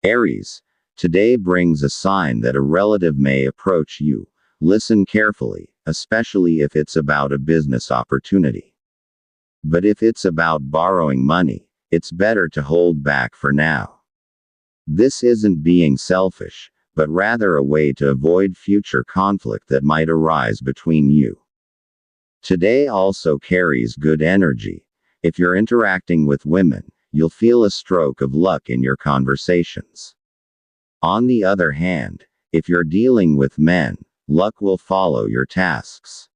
Aries, today brings a sign that a relative may approach you. Listen carefully, especially if it's about a business opportunity. But if it's about borrowing money, it's better to hold back for now. This isn't being selfish, but rather a way to avoid future conflict that might arise between you. Today also carries good energy. If you're interacting with women, you'll feel a stroke of luck in your conversations. On the other hand, if you're dealing with men, luck will follow your tasks.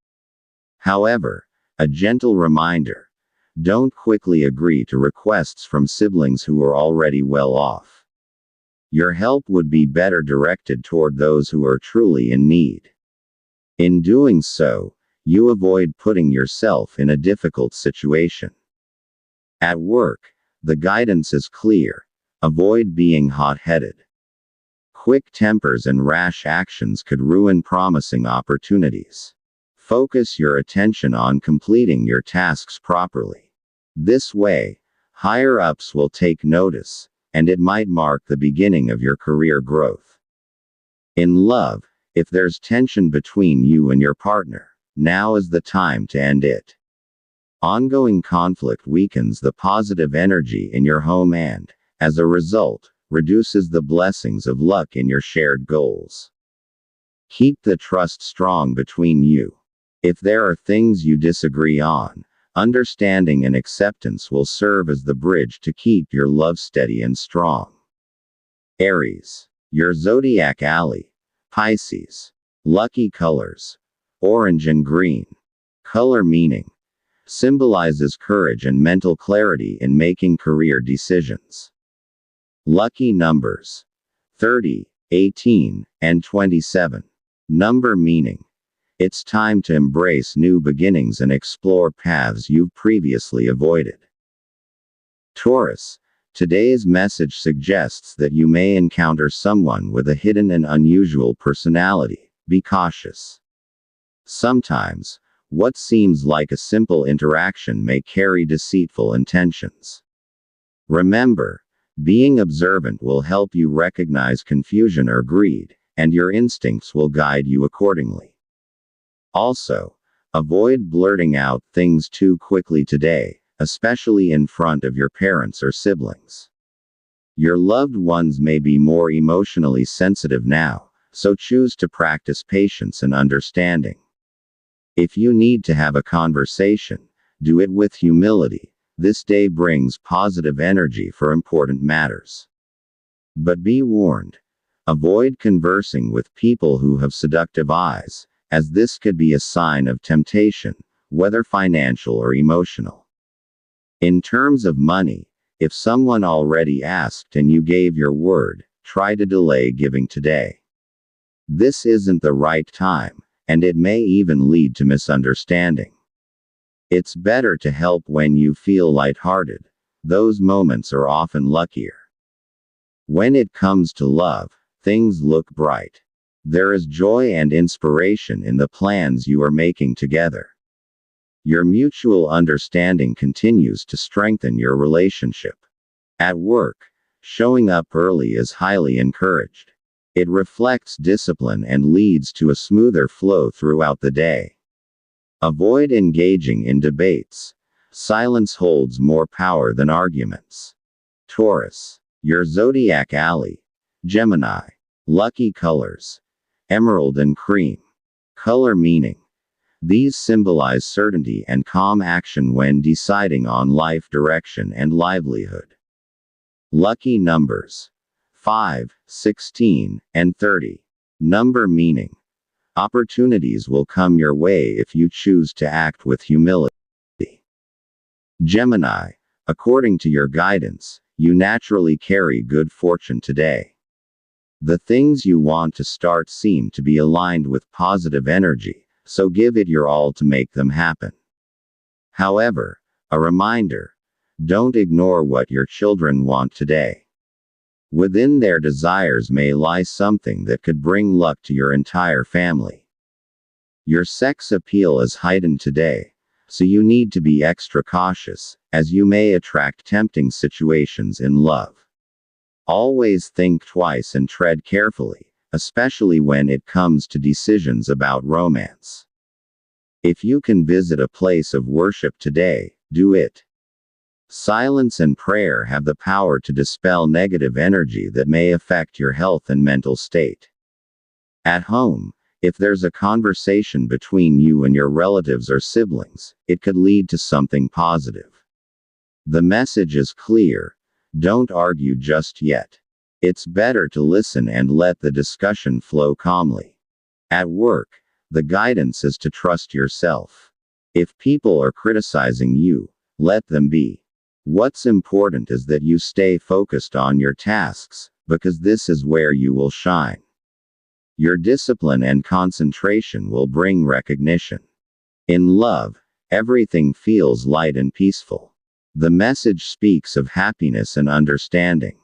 However, a gentle reminder: don't quickly agree to requests from siblings who are already well off. Your help would be better directed toward those who are truly in need. In doing so, you avoid putting yourself in a difficult situation. At work, the guidance is clear: avoid being hot-headed. Quick tempers and rash actions could ruin promising opportunities. Focus your attention on completing your tasks properly. This way, higher-ups will take notice, and it might mark the beginning of your career growth. In love, if there's tension between you and your partner, now is the time to end it. Ongoing conflict weakens the positive energy in your home and, as a result, reduces the blessings of luck in your shared goals. Keep the trust strong between you. If there are things you disagree on, understanding and acceptance will serve as the bridge to keep your love steady and strong. Aries, your zodiac ally. Pisces. Lucky colors: orange and green. Color meaning: symbolizes courage and mental clarity in making career decisions. Lucky numbers: 30, 18, and 27. Number meaning: it's time to embrace new beginnings and explore paths you've previously avoided. Taurus, today's message suggests that you may encounter someone with a hidden and unusual personality. Be cautious. Sometimes, what seems like a simple interaction may carry deceitful intentions. Remember, being observant will help you recognize confusion or greed, and your instincts will guide you accordingly. Also, avoid blurting out things too quickly today, especially in front of your parents or siblings. Your loved ones may be more emotionally sensitive now, so choose to practice patience and understanding. If you need to have a conversation, do it with humility. This day brings positive energy for important matters. But be warned: avoid conversing with people who have seductive eyes, as this could be a sign of temptation, whether financial or emotional. In terms of money, if someone already asked and you gave your word, try to delay giving today. This isn't the right time, and it may even lead to misunderstanding. It's better to help when you feel lighthearted. Those moments are often luckier. When it comes to love, things look bright. There is joy and inspiration in the plans you are making together. Your mutual understanding continues to strengthen your relationship. At work, showing up early is highly encouraged. It reflects discipline and leads to a smoother flow throughout the day. Avoid engaging in debates. Silence holds more power than arguments. Taurus, your zodiac ally. Gemini. Lucky colors: emerald and cream. Color meaning: these symbolize certainty and calm action when deciding on life direction and livelihood. Lucky numbers: 5, 16, and 30. Number meaning: opportunities will come your way if you choose to act with humility. Gemini, according to your guidance, you naturally carry good fortune today. The things you want to start seem to be aligned with positive energy, so give it your all to make them happen. However, a reminder: don't ignore what your children want today. Within their desires may lie something that could bring luck to your entire family. Your sex appeal is heightened today, so you need to be extra cautious, as you may attract tempting situations in love. Always think twice and tread carefully, especially when it comes to decisions about romance. If you can visit a place of worship today, do it. Silence and prayer have the power to dispel negative energy that may affect your health and mental state. At home, if there's a conversation between you and your relatives or siblings, it could lead to something positive. The message is clear: don't argue just yet. It's better to listen and let the discussion flow calmly. At work, the guidance is to trust yourself. If people are criticizing you, let them be. What's important is that you stay focused on your tasks, because this is where you will shine. Your discipline and concentration will bring recognition. In love, everything feels light and peaceful. The message speaks of happiness and understanding.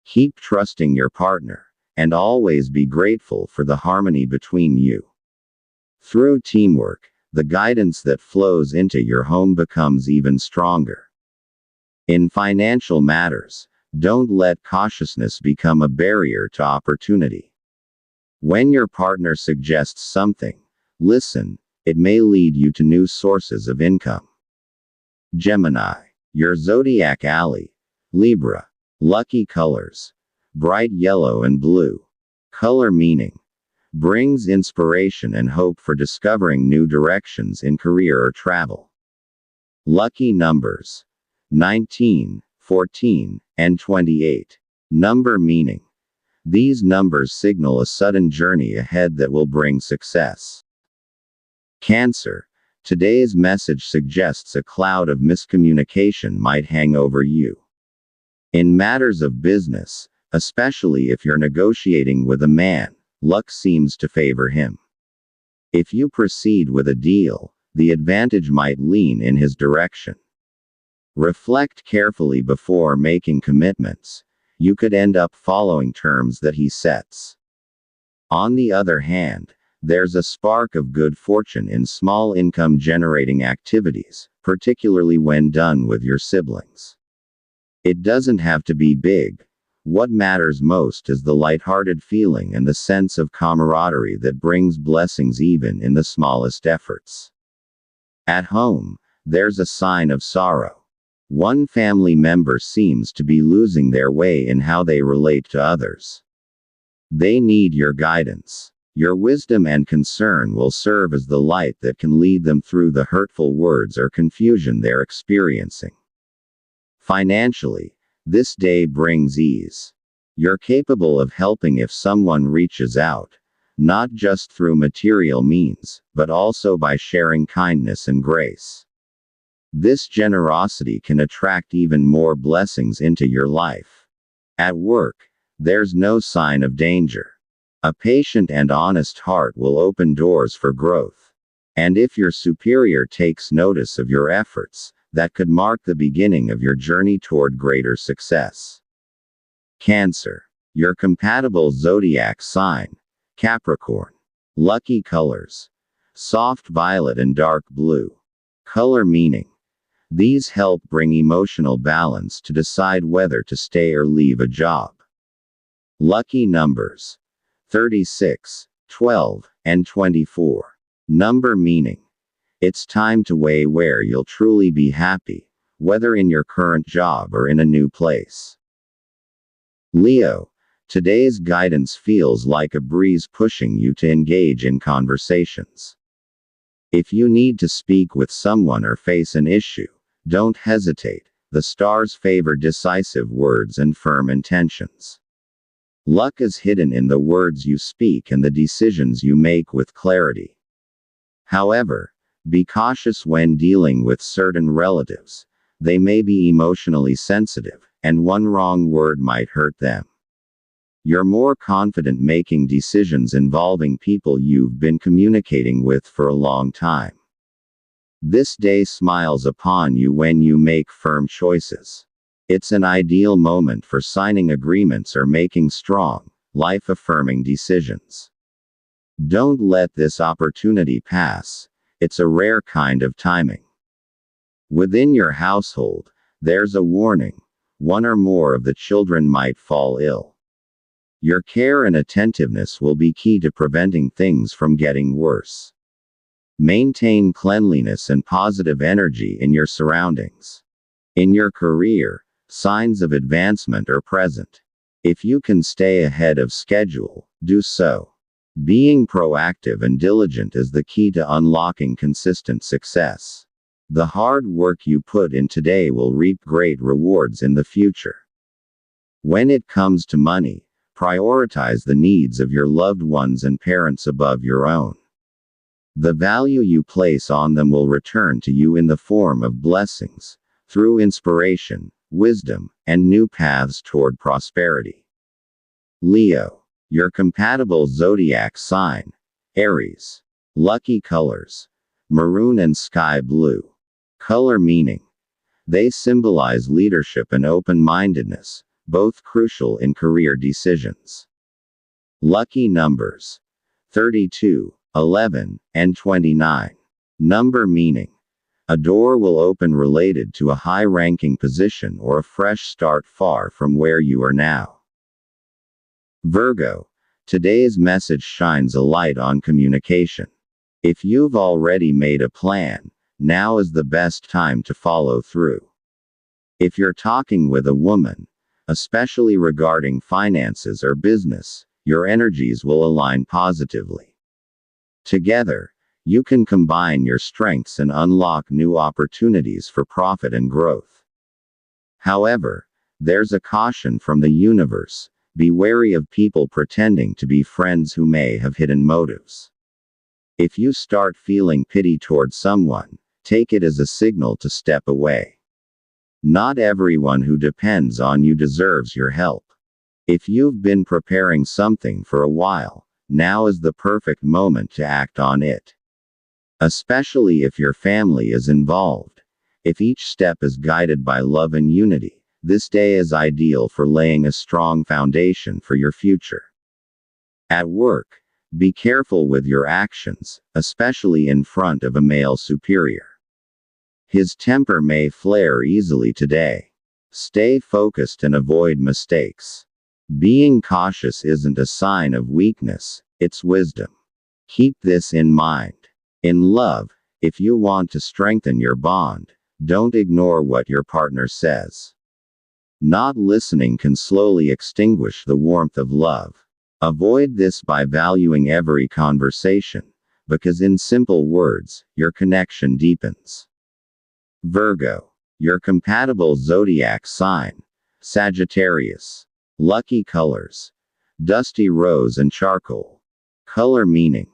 Keep trusting your partner, and always be grateful for the harmony between you. Through teamwork, the guidance that flows into your home becomes even stronger. In financial matters, don't let cautiousness become a barrier to opportunity. When your partner suggests something, listen. It may lead you to new sources of income. Gemini, your zodiac ally. Libra. Lucky colors: bright yellow and blue. Color meaning: brings inspiration and hope for discovering new directions in career or travel. Lucky numbers: 19, 14, and 28. Number meaning: these numbers signal a sudden journey ahead that will bring success. Cancer, today's message suggests a cloud of miscommunication might hang over you. In matters of business, especially if you're negotiating with a man, luck seems to favor him. If you proceed with a deal, the advantage might lean in his direction. Reflect carefully before making commitments. You could end up following terms that he sets. On the other hand, there's a spark of good fortune in small income generating activities, particularly when done with your siblings. It doesn't have to be big. What matters most is the lighthearted feeling and the sense of camaraderie that brings blessings even in the smallest efforts. At home, there's a sign of sorrow. One family member seems to be losing their way in how they relate to others. They need your guidance. Your wisdom and concern will serve as the light that can lead them through the hurtful words or confusion they're experiencing. Financially, this day brings ease. You're capable of helping if someone reaches out, not just through material means, but also by sharing kindness and grace. This generosity can attract even more blessings into your life. At work, there's no sign of danger. A patient and honest heart will open doors for growth. And if your superior takes notice of your efforts, that could mark the beginning of your journey toward greater success. Cancer, your compatible zodiac sign. Capricorn. Lucky colors: soft violet and dark blue. Color meaning: these help bring emotional balance to decide whether to stay or leave a job. Lucky numbers: 36, 12, and 24. Number meaning: it's time to weigh where you'll truly be happy, whether in your current job or in a new place. Leo, today's guidance feels like a breeze pushing you to engage in conversations. If you need to speak with someone or face an issue, don't hesitate. The stars favor decisive words and firm intentions. Luck is hidden in the words you speak and the decisions you make with clarity. However, be cautious when dealing with certain relatives. They may be emotionally sensitive, and one wrong word might hurt them. You're more confident making decisions involving people you've been communicating with for a long time. This day smiles upon you when you make firm choices. It's an ideal moment for signing agreements or making strong, life-affirming decisions. Don't let this opportunity pass. It's a rare kind of timing. Within your household, there's a warning. one or more of the children might fall ill. Your care and attentiveness will be key to preventing things from getting worse. Maintain cleanliness and positive energy in your surroundings. In your career, signs of advancement are present. If you can stay ahead of schedule, do so. Being proactive and diligent is the key to unlocking consistent success. The hard work you put in today will reap great rewards in the future. When it comes to money, prioritize the needs of your loved ones and parents above your own. The value you place on them will return to you in the form of blessings, through inspiration, wisdom, and new paths toward prosperity. Leo. Your compatible zodiac sign. Aries. Lucky colors. Maroon and sky blue. Color meaning. They symbolize leadership and open-mindedness, both crucial in career decisions. Lucky numbers. 32, 11, and 29. Number meaning. A door will open related to a high-ranking position or a fresh start far from where you are now. Virgo. Today's message shines a light on communication. If you've already made a plan, now is the best time to follow through. If you're talking with a woman, especially regarding finances or business, your energies will align positively. Together, you can combine your strengths and unlock new opportunities for profit and growth. However, there's a caution from the universe: be wary of people pretending to be friends who may have hidden motives. If you start feeling pity toward someone, take it as a signal to step away. Not everyone who depends on you deserves your help. If you've been preparing something for a while, now is the perfect moment to act on it. Especially if your family is involved. If each step is guided by love and unity, this day is ideal for laying a strong foundation for your future. At work, be careful with your actions, especially in front of a male superior. His temper may flare easily today. Stay focused and avoid mistakes. Being cautious isn't a sign of weakness, it's wisdom. Keep this in mind. In love, if you want to strengthen your bond, don't ignore what your partner says. Not listening can slowly extinguish the warmth of love. Avoid this by valuing every conversation, because in simple words, your connection deepens. Virgo. Your compatible zodiac sign. Sagittarius. Lucky colors. Dusty rose and charcoal. Color meaning.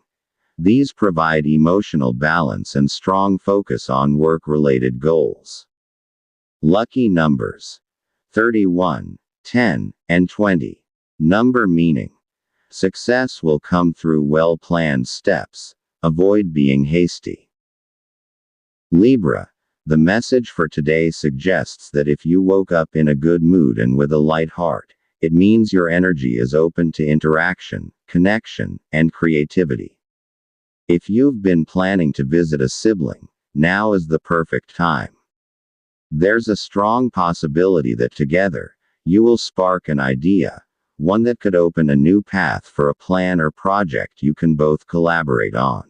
These provide emotional balance and strong focus on work-related goals. Lucky numbers. 31, 10, and 20. Number meaning. Success will come through well-planned steps. Avoid being hasty. Libra. The message for today suggests that if you woke up in a good mood and with a light heart, it means your energy is open to interaction, connection, and creativity. If you've been planning to visit a sibling, now is the perfect time. There's a strong possibility that together, you will spark an idea, one that could open a new path for a plan or project you can both collaborate on.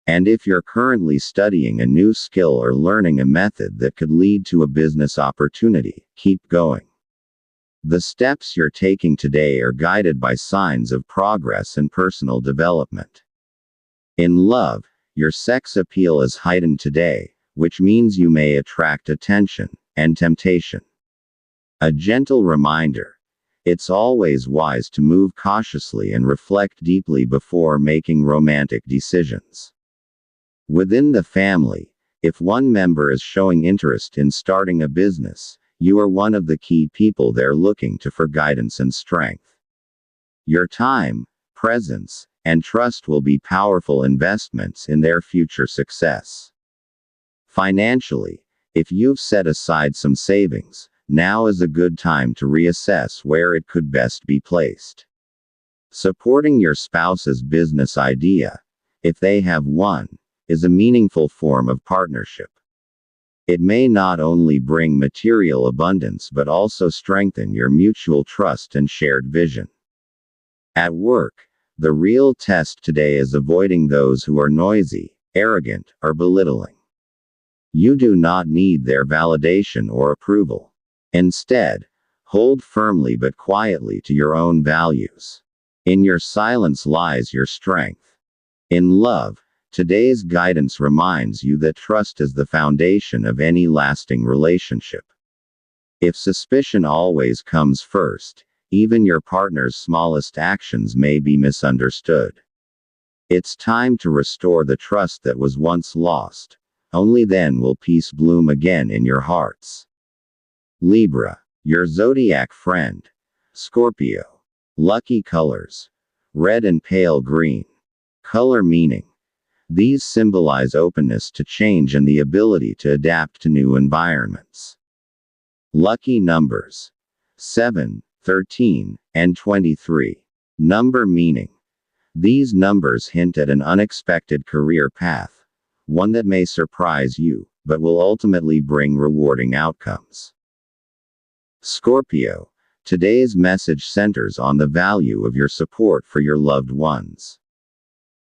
And if you're currently studying a new skill or learning a method that could lead to a business opportunity, keep going. The steps you're taking today are guided by signs of progress and personal development. In love, your sex appeal is heightened today, which means you may attract attention and temptation. A gentle reminder: it's always wise to move cautiously and reflect deeply before making romantic decisions. Within the family, if one member is showing interest in starting a business, you are one of the key people they're looking to for guidance and strength. Your time, presence, and trust will be powerful investments in their future success. Financially, if you've set aside some savings, now is a good time to reassess where it could best be placed. Supporting your spouse's business idea, if they have one, is a meaningful form of partnership. It may not only bring material abundance but also strengthen your mutual trust and shared vision. At work, the real test today is avoiding those who are noisy, arrogant, or belittling. You do not need their validation or approval. Instead, hold firmly but quietly to your own values. In your silence lies your strength. In love, today's guidance reminds you that trust is the foundation of any lasting relationship. If suspicion always comes first, even your partner's smallest actions may be misunderstood. It's time to restore the trust that was once lost. Only then will peace bloom again in your hearts. Libra, your zodiac friend. Scorpio. Lucky colors: red and pale green. Color meaning: these symbolize openness to change and the ability to adapt to new environments. Lucky numbers: 7, 13, and 23. Number meaning: these numbers hint at an unexpected career path, one that may surprise you, but will ultimately bring rewarding outcomes. Scorpio, today's message centers on the value of your support for your loved ones.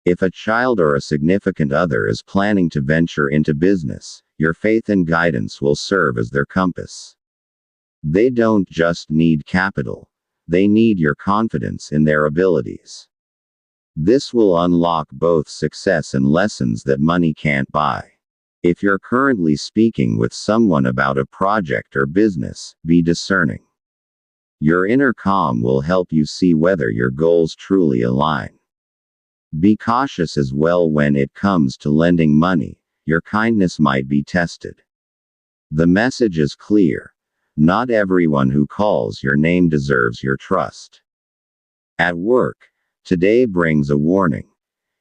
If a child or a significant other is planning to venture into business, your faith and guidance will serve as their compass. They don't just need capital, they need your confidence in their abilities. This will unlock both success and lessons that money can't buy. If you're currently speaking with someone about a project or business, be discerning. Your inner calm will help you see whether your goals truly align. Be cautious as well when it comes to lending money. Your kindness might be tested. The message is clear: not everyone who calls your name deserves your trust. At work, today brings a warning.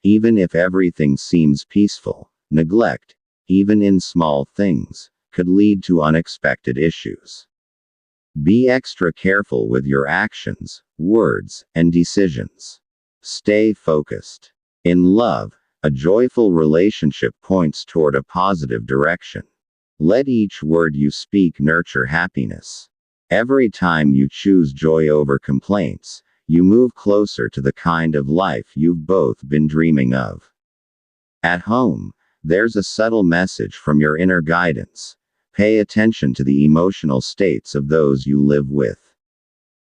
Even if everything seems peaceful, neglect, even in small things, could lead to unexpected issues. Be extra careful with your actions, words, and decisions. Stay focused. In love, a joyful relationship points toward a positive direction. Let each word you speak nurture happiness. Every time you choose joy over complaints, you move closer to the kind of life you've both been dreaming of. At home, there's a subtle message from your inner guidance. Pay attention to the emotional states of those you live with.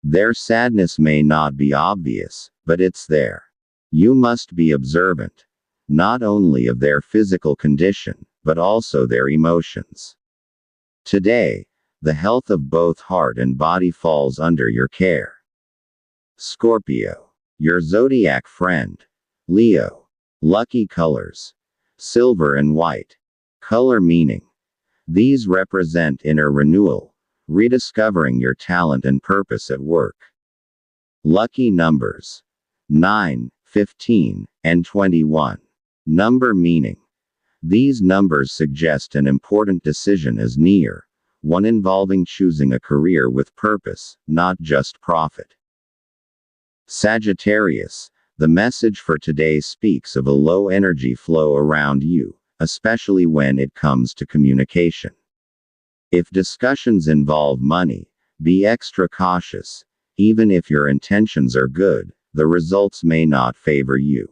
Their sadness may not be obvious, but it's there. You must be observant, not only of their physical condition, but also their emotions. Today, the health of both heart and body falls under your care. Scorpio, your zodiac friend. Leo. Lucky colors: silver and white. Color meaning: these represent inner renewal, rediscovering your talent and purpose at work. Lucky numbers: 9, 15, and 21. Number meaning: these numbers suggest an important decision is near, one involving choosing a career with purpose, not just profit. Sagittarius, the message for today speaks of a low energy flow around you, especially when it comes to communication. If discussions involve money, be extra cautious. Even if your intentions are good, the results may not favor you.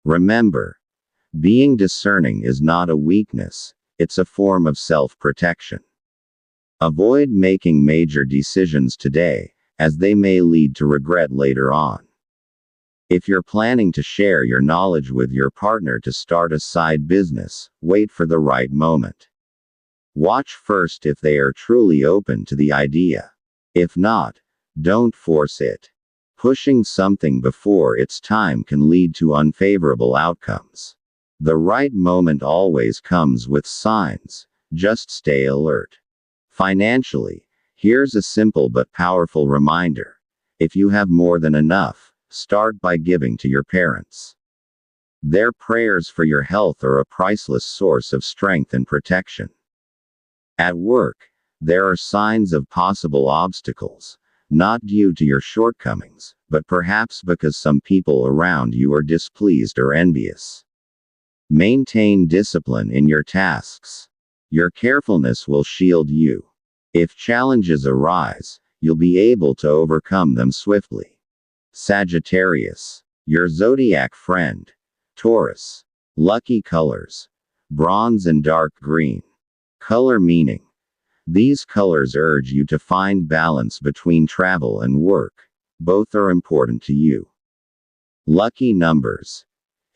Remember, being discerning is not a weakness, it's a form of self-protection. Avoid making major decisions today, as they may lead to regret later on. If you're planning to share your knowledge with your partner to start a side business, wait for the right moment. Watch first if they are truly open to the idea. If not, don't force it. Pushing something before its time can lead to unfavorable outcomes. The right moment always comes with signs, just stay alert. Financially, here's a simple but powerful reminder. If you have more than enough, start by giving to your parents. Their prayers for your health are a priceless source of strength and protection. At work, there are signs of possible obstacles, not due to your shortcomings, but perhaps because some people around you are displeased or envious. Maintain discipline in your tasks. Your carefulness will shield you. If challenges arise, you'll be able to overcome them swiftly. Sagittarius, your zodiac friend. Taurus. Lucky colors: bronze and dark green. Color meaning: these colors urge you to find balance between travel and work. Both are important to you. Lucky numbers: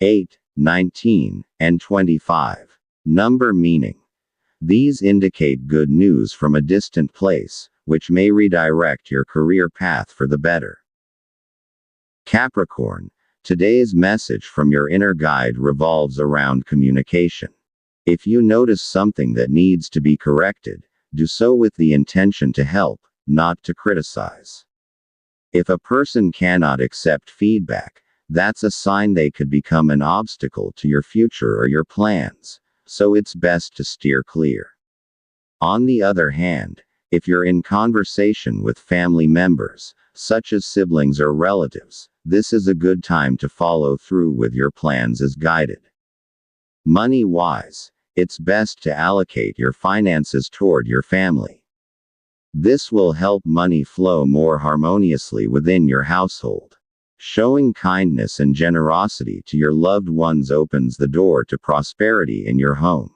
8, 19, and 25. Number meaning: these indicate good news from a distant place, which may redirect your career path for the better. Capricorn, today's message from your inner guide revolves around communication. If you notice something that needs to be corrected, do so with the intention to help, not to criticize. If a person cannot accept feedback, that's a sign they could become an obstacle to your future or your plans, so it's best to steer clear. On the other hand, if you're in conversation with family members, such as siblings or relatives, this is a good time to follow through with your plans as guided. Money-wise, it's best to allocate your finances toward your family. This will help money flow more harmoniously within your household. Showing kindness and generosity to your loved ones opens the door to prosperity in your home.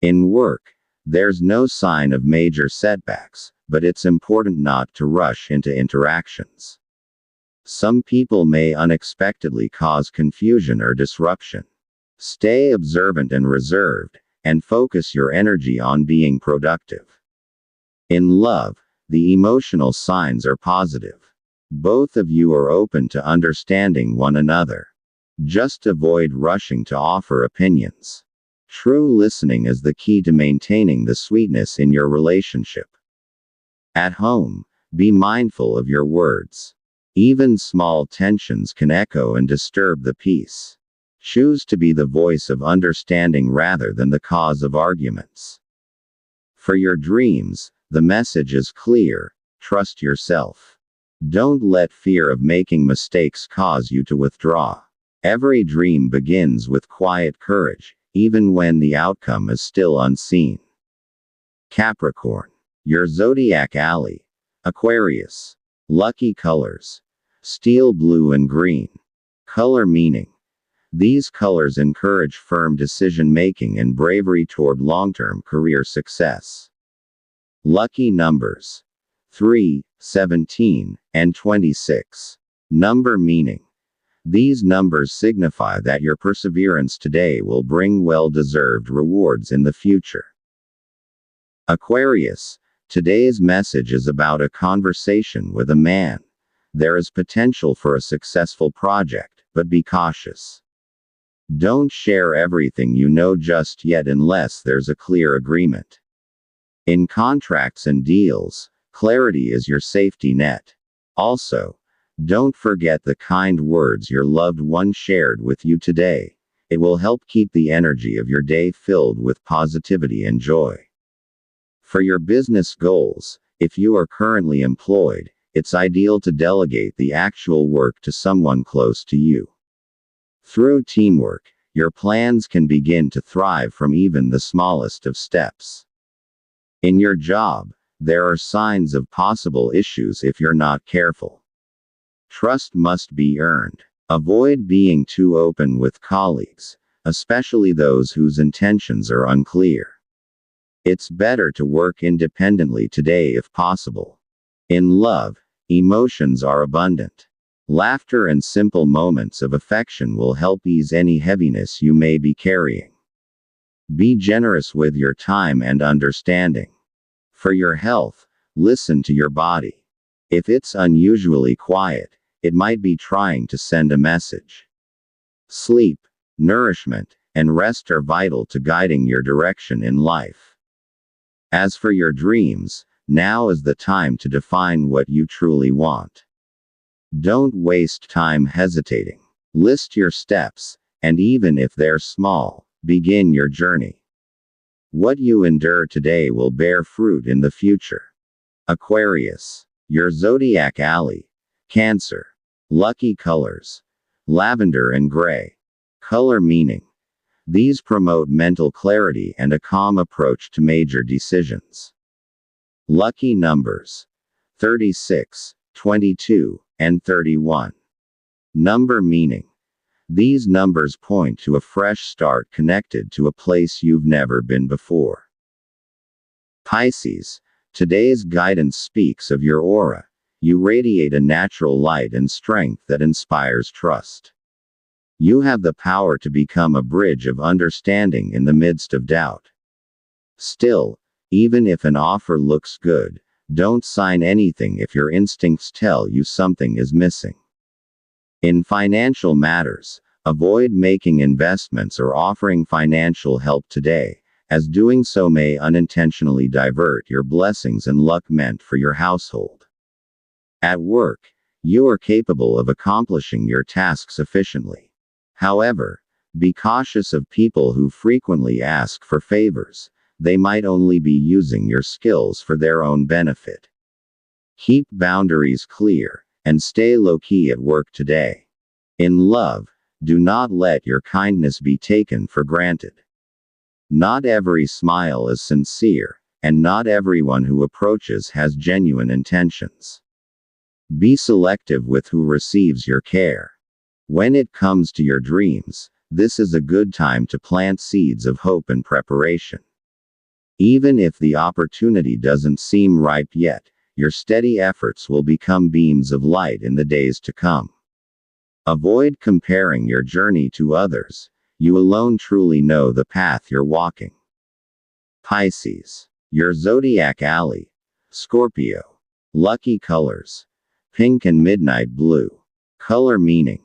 In work, there's no sign of major setbacks, but it's important not to rush into interactions. Some people may unexpectedly cause confusion or disruption. Stay observant and reserved, and focus your energy on being productive. In love, the emotional signs are positive. Both of you are open to understanding one another. Just avoid rushing to offer opinions. True listening is the key to maintaining the sweetness in your relationship. At home, be mindful of your words. Even small tensions can echo and disturb the peace. Choose to be the voice of understanding rather than the cause of arguments. For your dreams, the message is clear: trust yourself. Don't let fear of making mistakes cause you to withdraw. Every dream begins with quiet courage, even when the outcome is still unseen. Capricorn, your zodiac ally. Aquarius. Lucky colors: steel blue and green. Color meaning: these colors encourage firm decision-making and bravery toward long-term career success. Lucky numbers: 3, 17, and 26. Number meaning: these numbers signify that your perseverance today will bring well-deserved rewards in the future. Aquarius, today's message is about a conversation with a man. There is potential for a successful project, but be cautious. Don't share everything you know just yet unless there's a clear agreement. In contracts and deals, clarity is your safety net. Also, don't forget the kind words your loved one shared with you today. It will help keep the energy of your day filled with positivity and joy. For your business goals, if you are currently employed, it's ideal to delegate the actual work to someone close to you. Through teamwork, your plans can begin to thrive from even the smallest of steps. In your job, there are signs of possible issues if you're not careful. Trust must be earned. Avoid being too open with colleagues, especially those whose intentions are unclear. It's better to work independently today if possible. In love, emotions are abundant. Laughter and simple moments of affection will help ease any heaviness you may be carrying. Be generous with your time and understanding. For your health, listen to your body. If it's unusually quiet, it might be trying to send a message. Sleep, nourishment, and rest are vital to guiding your direction in life. As for your dreams, now is the time to define what you truly want. Don't waste time hesitating. List your steps, and even if they're small, begin your journey. What you endure today will bear fruit in the future. Aquarius, your zodiac ally. Cancer. Lucky colors: lavender and gray. Color meaning: These promote mental clarity and a calm approach to major decisions. Lucky numbers: 36, 22, and 31. Number meaning: these numbers point to a fresh start connected to a place you've never been before. Pisces: today's guidance speaks of your aura. You radiate a natural light and strength that inspires trust. You have the power to become a bridge of understanding in the midst of doubt. Still, even if an offer looks good, don't sign anything if your instincts tell you something is missing. In financial matters, avoid making investments or offering financial help today, as doing so may unintentionally divert your blessings and luck meant for your household. At work, you are capable of accomplishing your tasks efficiently. However, be cautious of people who frequently ask for favors. They might only be using your skills for their own benefit. Keep boundaries clear, and stay low-key at work today. In love, do not let your kindness be taken for granted. Not every smile is sincere, and not everyone who approaches has genuine intentions. Be selective with who receives your care. When it comes to your dreams, this is a good time to plant seeds of hope and preparation. Even if the opportunity doesn't seem ripe yet, your steady efforts will become beams of light in the days to come. Avoid comparing your journey to others. You alone truly know the path you're walking. Pisces: your zodiac ally: Scorpio. Lucky colors: pink and midnight blue. Color meaning: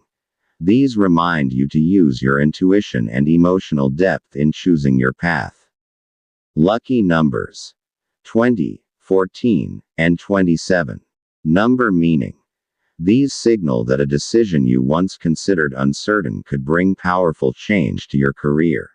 these remind you to use your intuition and emotional depth in choosing your path. Lucky numbers: 20, 14, and 27. Number meaning: these signal that a decision you once considered uncertain could bring powerful change to your career.